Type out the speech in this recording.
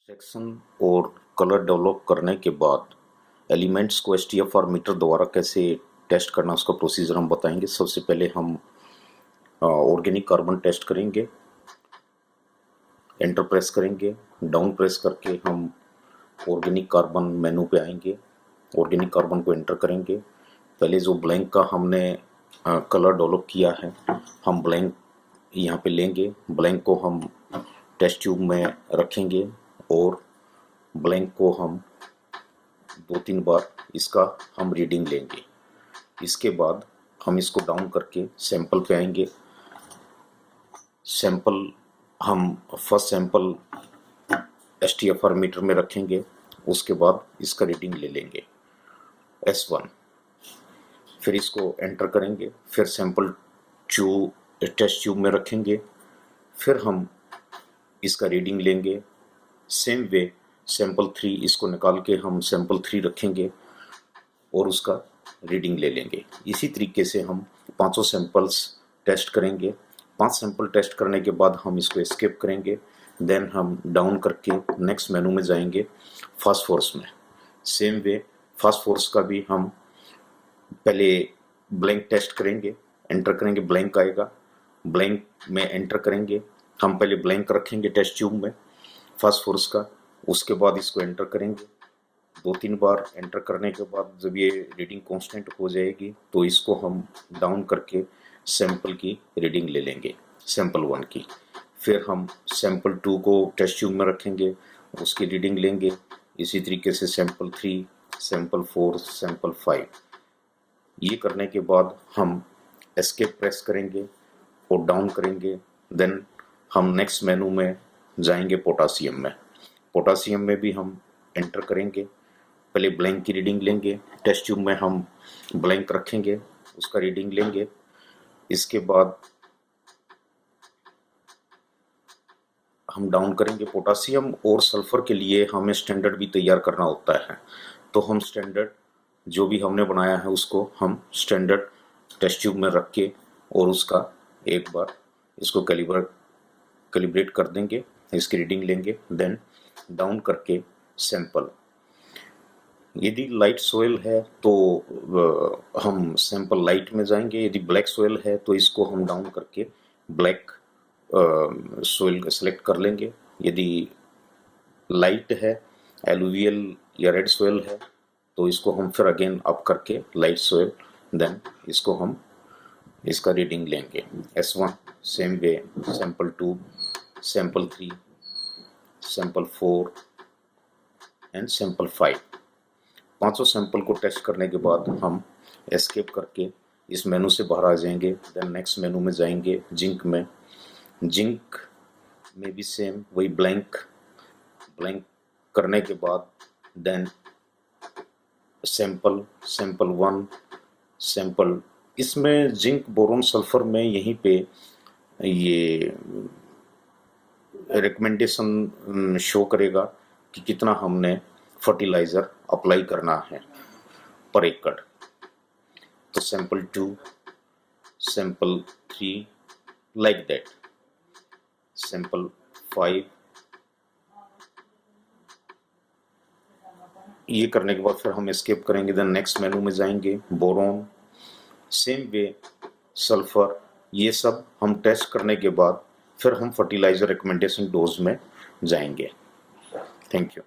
Section और colour develop करने के बाद एलिमेंट्स को एसटीएफआर मीटर द्वारा कैसे टेस्ट करना उसका प्रोसीजर हम बताएंगे। सबसे पहले हम ऑर्गेनिक कार्बन टेस्ट करेंगे। एंटर प्रेस करेंगे, डाउन प्रेस करके हम ऑर्गेनिक कार्बन मेनू पे आएंगे। ऑर्गेनिक कार्बन को एंटर करेंगे। पहले जो ब्लैंक का हमने कलर डेवलप किया है, हम ब्लैंक यहाँ पे लेंगे। ब्लैंक को हम टेस्ट ट्यूब में रखेंगे और ब्लैंक को हम 2-3 बार इसका हम रीडिंग लेंगे। इसके बाद हम इसको डाउन करके सैंपल पे आएंगे। सैंपल हम फर्स्ट सैंपल एसटीएफआर मीटर में रखेंगे। उसके बाद इसका रीडिंग ले लेंगे S1। फिर इसको एंटर करेंगे। फिर सैंपल टेस्ट ट्यूब में रखेंगे। फिर हम इसका रीडिंग लेंगे। सेम वे सैंपल 3 इसको निकाल के हम सैंपल 3 रखेंगे और उसका रीडिंग ले लेंगे। इसी तरीके से हम 5 सैंपल्स टेस्ट करेंगे। 5 सैंपल टेस्ट करने के बाद हम इसको एस्केप करेंगे। देन हम डाउन करके नेक्स्ट मेनू में जाएंगे फास्फोरस में। सेम वे फास्फोरस का भी हम पहले ब्लैंक टेस्ट करेंगे। एंटर करेंगे, ब्लैंक आएगा। ब्लैंक में एंटर करेंगे। हम पहले ब्लैंक रखेंगे टेस्ट ट्यूब में फास्फोरस का। उसके बाद इसको एंटर करेंगे। 2-3 बार एंटर करने के बाद जब ये रीडिंग कांस्टेंट हो जाएगी तो इसको हम डाउन करके सैंपल की रीडिंग ले लेंगे, सैंपल 1 की। फिर हम सैंपल 2 को टेस्ट ट्यूब में रखेंगे, उसकी रीडिंग लेंगे। इसी तरीके से सैंपल 3, सैंपल 4, सैंपल 5। ये करने के बाद हम एस्केप प्रेस करेंगे और डाउन करेंगे। देन हम नेक्स्ट मेनू में जाएंगे पोटासियम में। पोटासियम में भी हम एंटर करेंगे। पहले ब्लैंक की रीडिंग लेंगे। टेस्ट ट्यूब में हम ब्लैंक रखेंगे, उसका रीडिंग लेंगे। इसके बाद हम डाउन करेंगे। पोटासियम और सल्फर के लिए हमें स्टैंडर्ड भी तैयार करना होता है, तो हम स्टैंडर्ड जो भी हमने बनाया है उसको हम स्टैंडर्ड टेस्ट ट्यूब में रख के और उसका एक बार इसको कैलिब्रेट कर देंगे। इसकी रीडिंग लेंगे। देन डाउन करके सैंपल, यदि लाइट सोयल है तो हम सैंपल लाइट में जाएंगे। यदि ब्लैक सोयल है तो इसको हम डाउन करके ब्लैक सोयल सेलेक्ट कर लेंगे। यदि लाइट है, एलुवियल या रेड सोयल है तो इसको हम फिर अगेन अप करके लाइट सोयल, देन इसको हम इसका रीडिंग लेंगे S1। Same way sample 2, sample 3, sample 4 and sample 5। 5 sample को टेस्ट करने के बाद हम एस्केप करके इस मेनू से बाहर आ जाएंगे। देन नेक्स्ट मेनू में जाएंगे जिंक में। जिंक में भी सेम वही ब्लैंक करने के बाद देन सैंपल 1, सैंपल, इसमें जिंक बोरोन सल्फर में यहीं पे ये रिकमेंडेशन शो करेगा कि कितना हमने फर्टिलाइज़र अप्लाई करना है पर एकड़। तो sample 2, sample 3 like that, sample 5। ये करने के बाद फिर हम एस्केप करेंगे। देन नेक्स्ट मेनू में जाएंगे बोरोन, सेम वे सल्फर। ये सब हम टेस्ट करने के बाद फिर हम फर्टिलाइज़र रिकमेंडेशन डोज में जाएंगे। Thank you.